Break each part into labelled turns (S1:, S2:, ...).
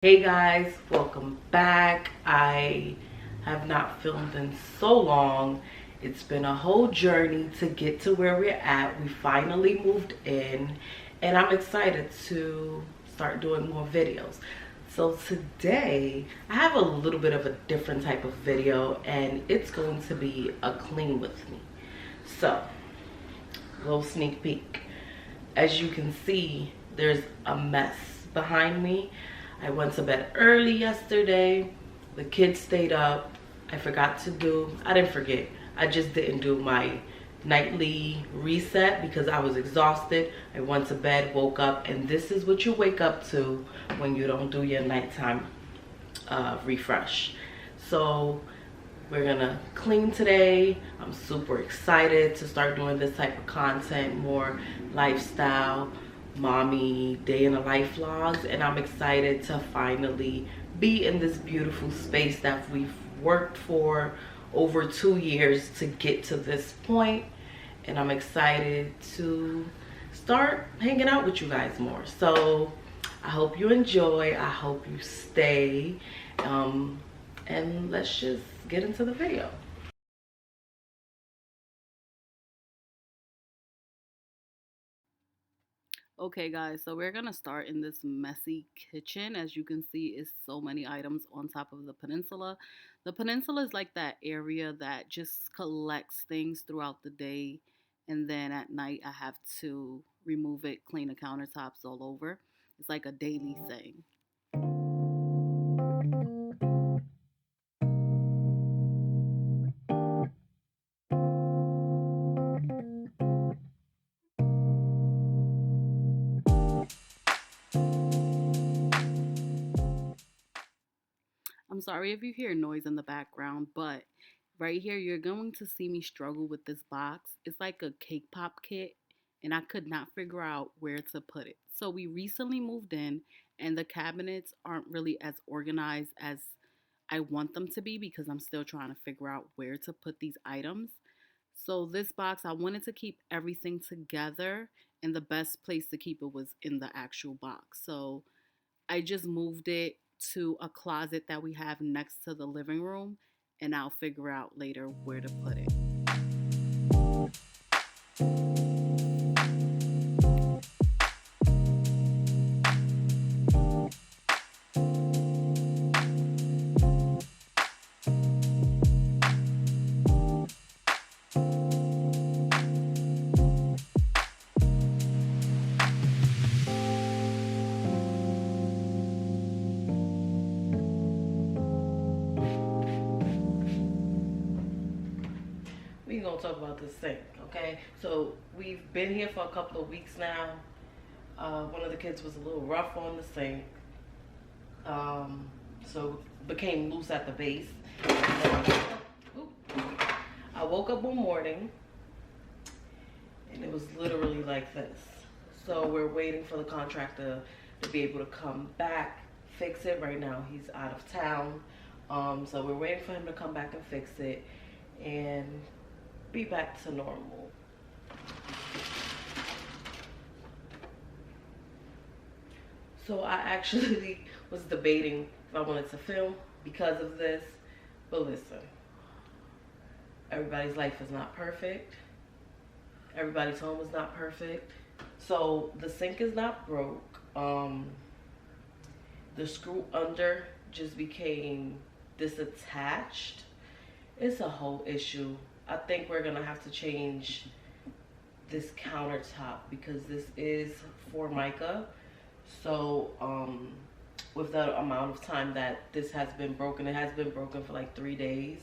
S1: Hey guys, welcome back. I have not filmed in so long. It's been a whole journey to get to where we're at. We finally moved in and I'm excited to start doing more videos. So today I have a little bit of a different type of video and it's going to be a clean with me. So, little sneak peek. As you can see, there's a mess behind me. I went to bed early yesterday. The kids stayed up. I didn't forget. I just didn't do my nightly reset because I was exhausted. I went to bed, woke up, and this is what you wake up to when you don't do your nighttime refresh. So we're gonna clean today. I'm super excited to start doing this type of content, more lifestyle, mommy, day in the life vlogs, and I'm excited to finally be in this beautiful space that we've worked for over 2 years to get to this point, and I'm excited to start hanging out with you guys more. So I hope you enjoy. I hope you stay. And let's just get into the video. Okay guys, so we're gonna start in this messy kitchen. As you can see, is so many items on top of the peninsula. The peninsula is like that area that just collects things throughout the day, and then at night I have to remove it, clean the countertops all over. It's like a daily thing. I'm sorry if you hear noise in the background, but right here you're going to see me struggle with this box. It's like a cake pop kit, and I could not figure out where to put it. So we recently moved in, and the cabinets aren't really as organized as I want them to be because I'm still trying to figure out where to put these items. So this box, I wanted to keep everything together, and the best place to keep it was in the actual box. So I just moved it to a closet that we have next to the living room, and I'll figure out later where to put it. We gonna talk about this sink, okay? So we've been here for a couple of weeks now. One of the kids was a little rough on the sink, so became loose at the base. I woke up one morning and it was literally like this. So we're waiting for the contractor to be able to come back, fix it. Right now he's out of town. So we're waiting for him to come back and fix it and be back to normal. So I actually was debating if I wanted to film because of this, but listen, everybody's life is not perfect. Everybody's home is not perfect. So the sink is not broke. The screw under just became disattached. It's a whole issue. I think we're gonna have to change this countertop because this is Formica. So with the amount of time that this has been broken, it has been broken for like 3 days.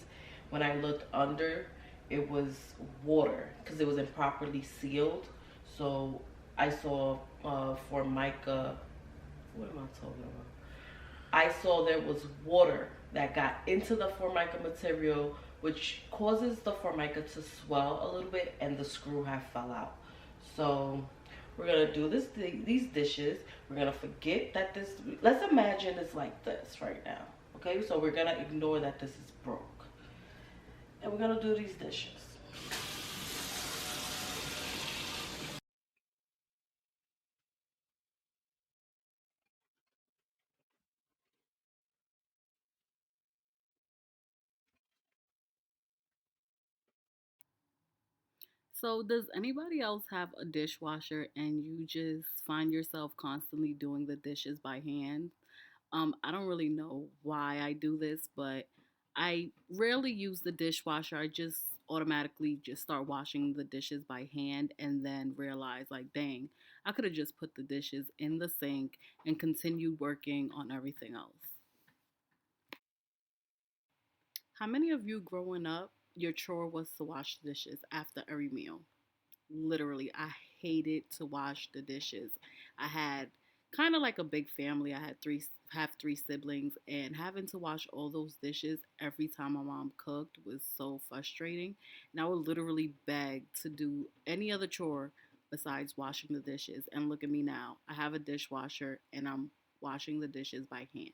S1: When I looked under, it was water because it was improperly sealed. So I saw Formica. What am I talking about? I saw there was water that got into the Formica material, which causes the Formica to swell a little bit, and the screw have fell out. So we're gonna do these dishes. We're gonna forget that this. Let's imagine it's like this right now. Okay, so we're gonna ignore that this is broke, and we're gonna do these dishes.
S2: So, does anybody else have a dishwasher and you just find yourself constantly doing the dishes by hand? I don't really know why I do this, but I rarely use the dishwasher. I just automatically just start washing the dishes by hand and then realize, like, dang, I could have just put the dishes in the sink and continued working on everything else. How many of you growing up, your chore was to wash the dishes after every meal? Literally, I hated to wash the dishes. I had kind of like a big family. I had three siblings, and having to wash all those dishes every time my mom cooked was so frustrating. And I would literally beg to do any other chore besides washing the dishes. And look at me now. I have a dishwasher and I'm washing the dishes by hand.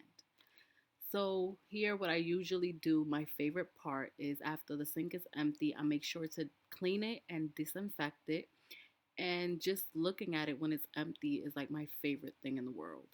S2: So here, what I usually do, my favorite part is after the sink is empty, I make sure to clean it and disinfect it. And just looking at it when it's empty is like my favorite thing in the world.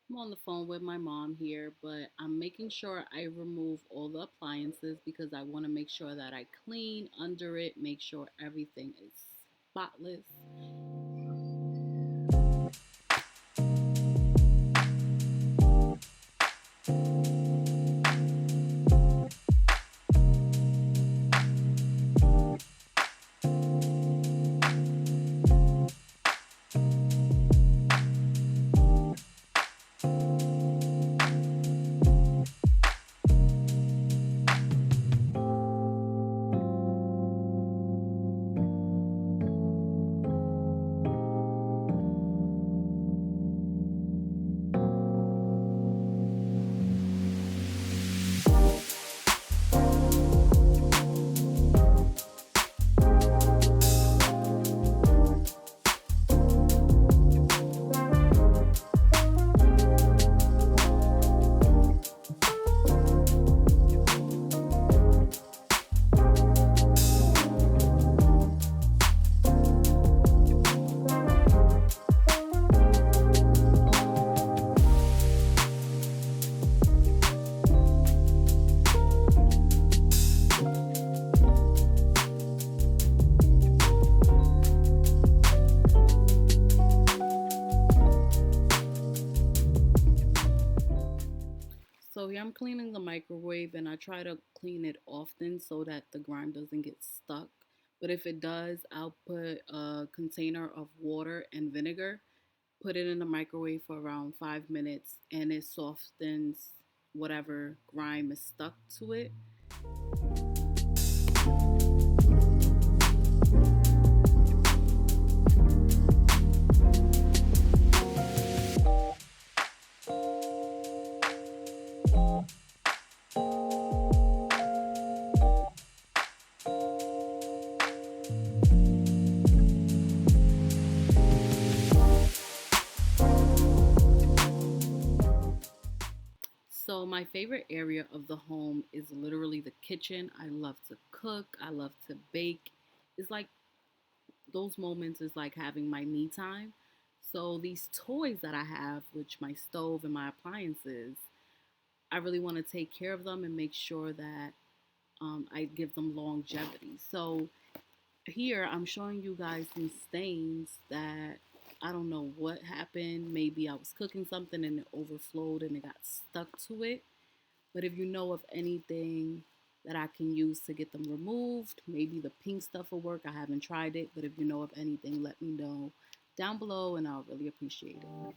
S2: I'm on the phone with my mom here, but I'm making sure I remove all the appliances because I want to make sure that I clean under it, make sure everything is spotless. So here I'm cleaning the microwave and I try to clean it often so that the grime doesn't get stuck. But if it does, I'll put a container of water and vinegar, put it in the microwave for around 5 minutes, and it softens whatever grime is stuck to it. So, my favorite area of the home is literally the kitchen. I love to cook, I love to bake. It's like those moments is like having my me time. So, these toys that I have, which my stove and my appliances, I really want to take care of them and make sure that I give them longevity. So, here I'm showing you guys these stains that I don't know what happened. Maybe I was cooking something and it overflowed and it got stuck to it. But if you know of anything that I can use to get them removed, maybe the pink stuff will work. I haven't tried it, but if you know of anything, let me know down below and I'll really appreciate it.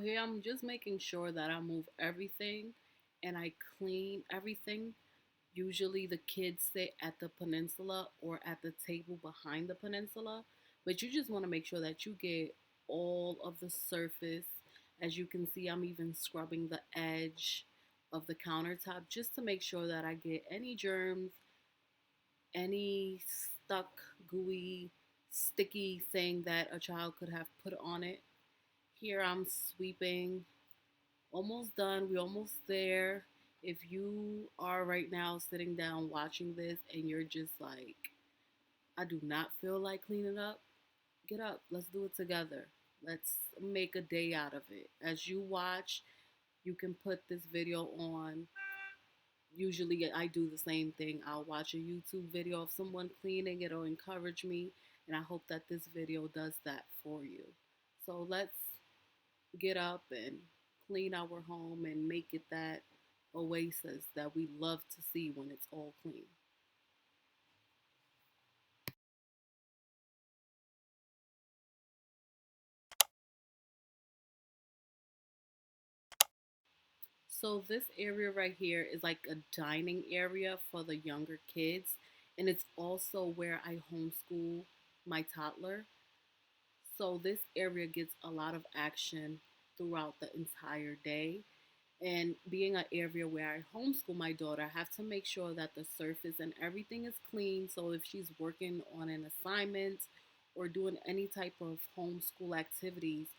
S2: here I'm just making sure that I move everything and I clean everything. Usually the kids sit at the peninsula or at the table behind the peninsula, but you just want to make sure that you get all of the surface. As you can see, I'm even scrubbing the edge of the countertop just to make sure that I get any germs, any stuck, gooey, sticky thing that a child could have put on it. Here I'm sweeping. Almost done. We're almost there. If you are right now sitting down watching this and you're just like, I do not feel like cleaning up, get up. Let's do it together. Let's make a day out of it. As you watch, you can put this video on. Usually, I do the same thing. I'll watch a YouTube video of someone cleaning, it'll encourage me, and I hope that this video does that for you. So, let's get up and clean our home and make it that oasis that we love to see when it's all clean. So this area right here is like a dining area for the younger kids, and it's also where I homeschool my toddler. So this area gets a lot of action throughout the entire day. And being an area where I homeschool my daughter, I have to make sure that the surface and everything is clean. So if she's working on an assignment or doing any type of homeschool activities,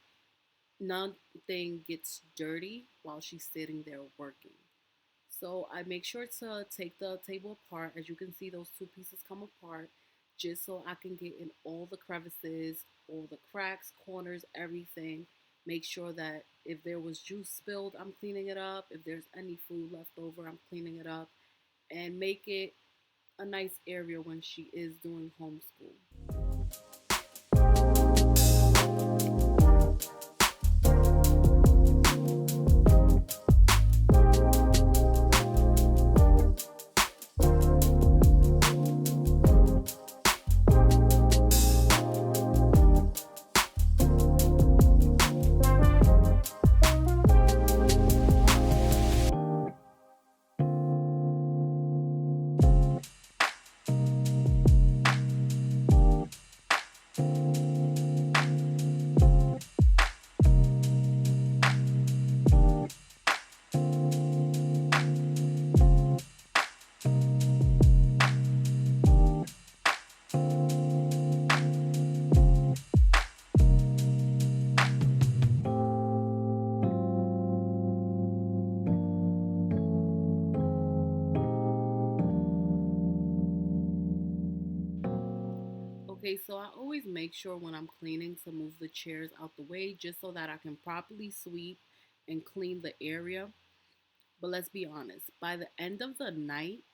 S2: nothing gets dirty while she's sitting there working. So I make sure to take the table apart. As you can see, those two pieces come apart just so I can get in all the crevices, all the cracks, corners, everything. Make sure that if there was juice spilled, I'm cleaning it up. If there's any food left over, I'm cleaning it up and make it a nice area when she is doing homeschool. Okay, so I always make sure when I'm cleaning to move the chairs out the way just so that I can properly sweep and clean the area. But let's be honest, by the end of the night,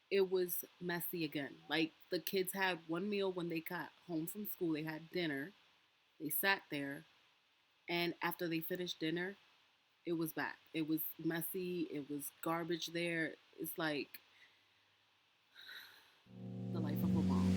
S2: it was messy again. Like the kids had one meal when they got home from school, they had dinner, they sat there, and after they finished dinner, it was back. It was messy, it was garbage there. It's like the life of a mom.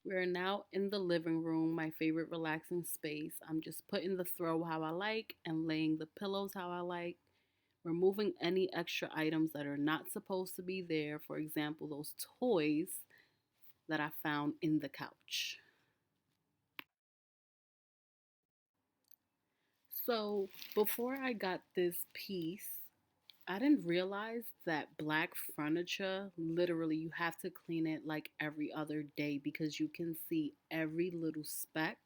S2: We're now in the living room, my favorite relaxing space. I'm just putting the throw how I like and laying the pillows how I like, removing any extra items that are not supposed to be there. For example, those toys that I found in the couch. So before I got this piece, I didn't realize that black furniture, literally, you have to clean it like every other day because you can see every little speck.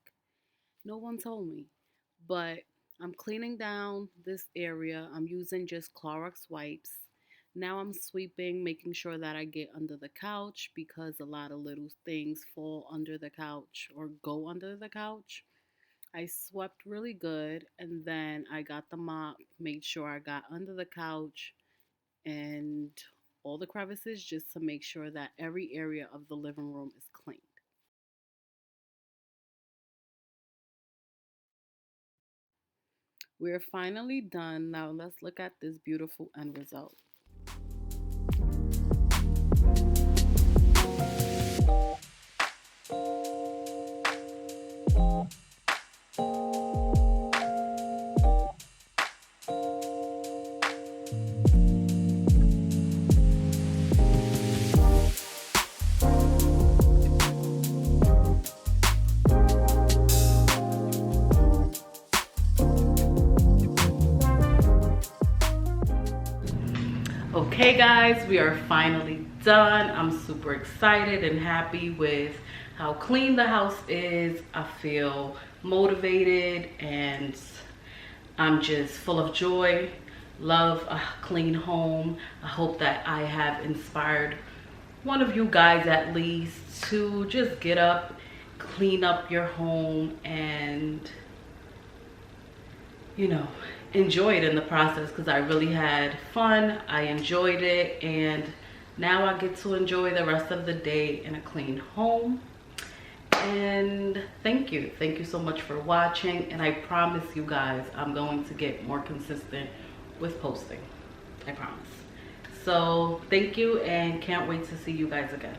S2: No one told me. But I'm cleaning down this area. I'm using just Clorox wipes. Now I'm sweeping, making sure that I get under the couch because a lot of little things fall under the couch or go under the couch. I swept really good and then I got the mop, made sure I got under the couch and all the crevices just to make sure that every area of the living room is clean. We're finally done. Now let's look at this beautiful end result.
S1: Okay guys, we are finally done. I'm super excited and happy with how clean the house is. I feel motivated and I'm just full of joy. Love a clean home. I hope that I have inspired one of you guys at least to just get up, clean up your home, and you know, enjoy it in the process, because I really had fun. I enjoyed it, and now I get to enjoy the rest of the day in a clean home. And thank you so much for watching, and I promise you guys I'm going to get more consistent with posting. I promise. So thank you, and can't wait to see you guys again.